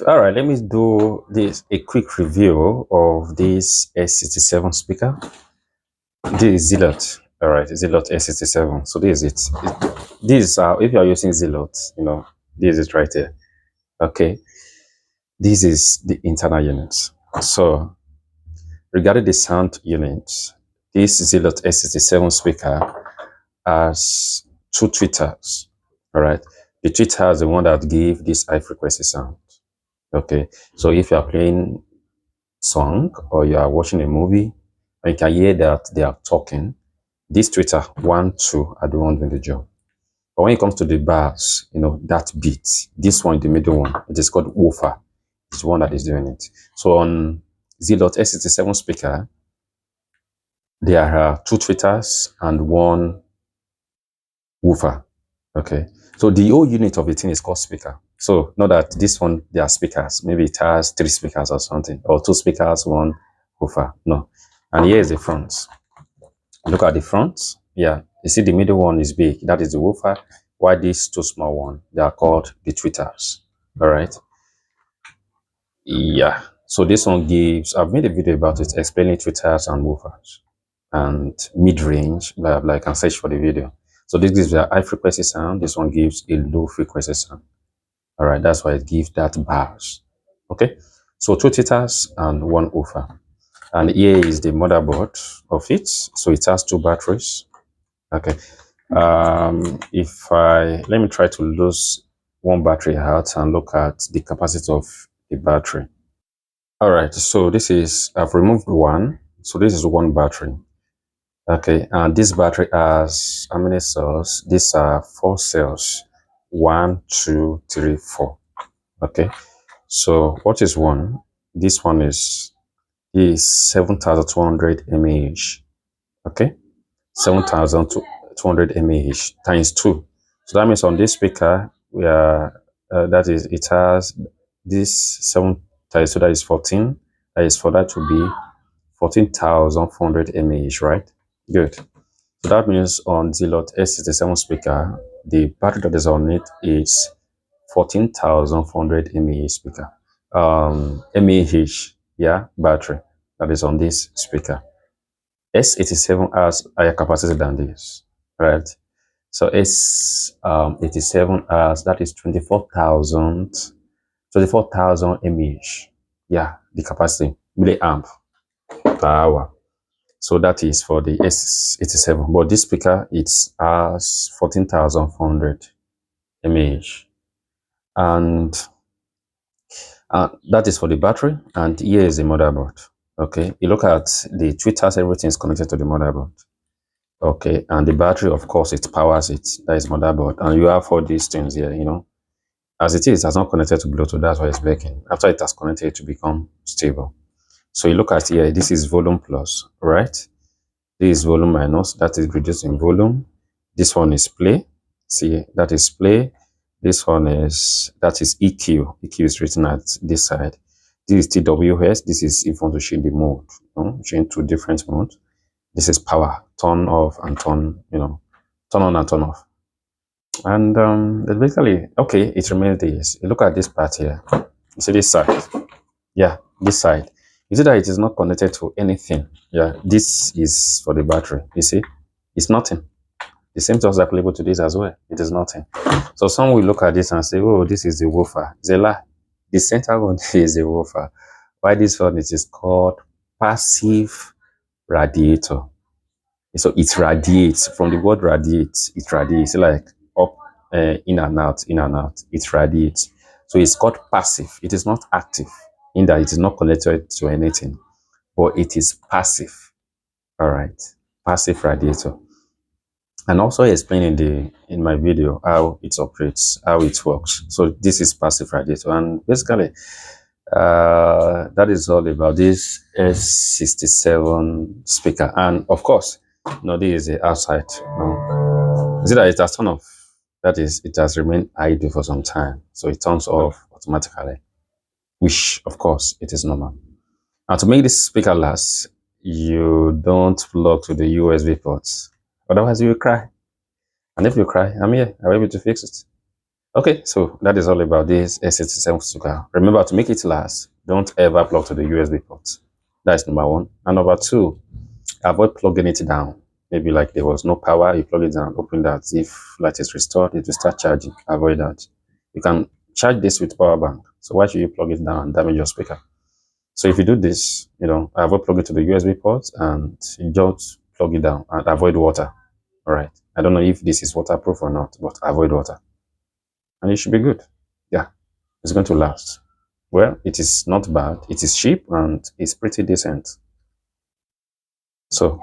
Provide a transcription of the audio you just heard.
All right, let me do this a quick review of this S67 speaker. This is Zealot. All right, Zealot S67. So this is it. This is if you are using Zealot, this is right here. Okay, this is the internal unit. So regarding the sound unit, this Zealot S67 speaker has two tweeters. All right, the tweeter is the one that give this high frequency sound. Okay, so if you are playing song or you are watching a movie and you can hear that they are talking, this tweeter 1, 2 are the one doing the job. But when it comes to the bars, that beat, this one, the middle one, it is called woofer. It's the one that is doing it. So on Zealot S67 speaker, there are two tweeters and one woofer. Okay. So the whole unit of the thing is called speaker. So not that this one, there are speakers. Maybe it has 3 speakers or something, or 2 speakers, 1 woofer. No. And here is the front. Look at the front. Yeah. You see the middle one is big. That is the woofer. While these 2 small ones, they are called the tweeters. All right. Yeah. So this one gives, I've made a video about it, explaining tweeters and woofers and mid-range, blah, blah. I can search for the video. So this gives a high frequency sound. This one gives a low frequency sound. All right, that's why it gives that bars. Okay, so 2 tweeters and 1 woofer. And here is the motherboard of it. So it has 2 batteries. Okay, let me try to lose one battery out and look at the capacity of the battery. All right, so I've removed one. So this is 1 battery. Okay, and this battery has how many cells? These are 4 cells. 1, 2, 3, 4. Okay, so what is one? This one is 7,200 mAh. Okay, 7,200 mAh times 2. So that means on this speaker, we are it has this 7 times 2, that is 14. That is for that to be 14,400 mAh, right? Good. So that means on Zealot S67 speaker, the battery that is on it is 14,400 mAh speaker. mAh, yeah, battery that is on this speaker. S87 has higher capacity than this, right? So S87 has, that is 24,000 mAh. Yeah, the capacity, milliamp per hour. So that is for the S87. But this speaker, it has 14,400 mAh. And that is for the battery. And here is the motherboard. Okay, you look at the tweeters, everything is connected to the motherboard. Okay, and the battery, of course, it powers it. That is motherboard. And you have all these things here, As it is, it has not connected to Bluetooth. That's why it's breaking. After it has connected, to become stable. So you look at here, this is volume plus, right? This is volume minus, that is reducing volume. This one is play. See, that is play. This one that is EQ. EQ is written at this side. This is TWS. This is if you want to change the mode, change to different mode. This is power, turn off and turn on and turn off. And basically, okay, it remains this. You look at this part here. You see this side? Yeah, this side. You see that it is not connected to anything. Yeah, this is for the battery. You see, it's nothing. The same thing is applicable to this as well. It is nothing. So some will look at this and say, oh, this is the woofer. It's a lie. The center one is the woofer. Why this one? It is called passive radiator. So it radiates. From the word radiates, it radiates like up, in and out, in and out. It radiates. So it's called passive. It is not active in that it is not connected to anything, but it is passive. All right, passive radiator. And also explain in my video how it operates, how it works. So this is passive radiator, and basically that is all about this S67 speaker. And of course, this is the outside. See that it has turned off. That is, it has remained idle for some time, so it turns off automatically, which of course it is normal. And to make this speaker last, you don't plug to the USB ports, otherwise you will cry. And if you cry, I'm here. I'll be able to fix it. Okay, so that is all about this S67 speaker. Remember, to make it last, don't ever plug to the USB port. That's number one. And number two, avoid plugging it down. Maybe like there was no power, you plug it down, open that. If light is restored, it will start charging. Avoid that. You can charge this with power bank. So why should you plug it down and damage your speaker? So if you do this, avoid plugging to the USB port and you don't plug it down and avoid water. All right. I don't know if this is waterproof or not, but avoid water. And it should be good. Yeah, it's going to last. Well, it is not bad. It is cheap and it's pretty decent. So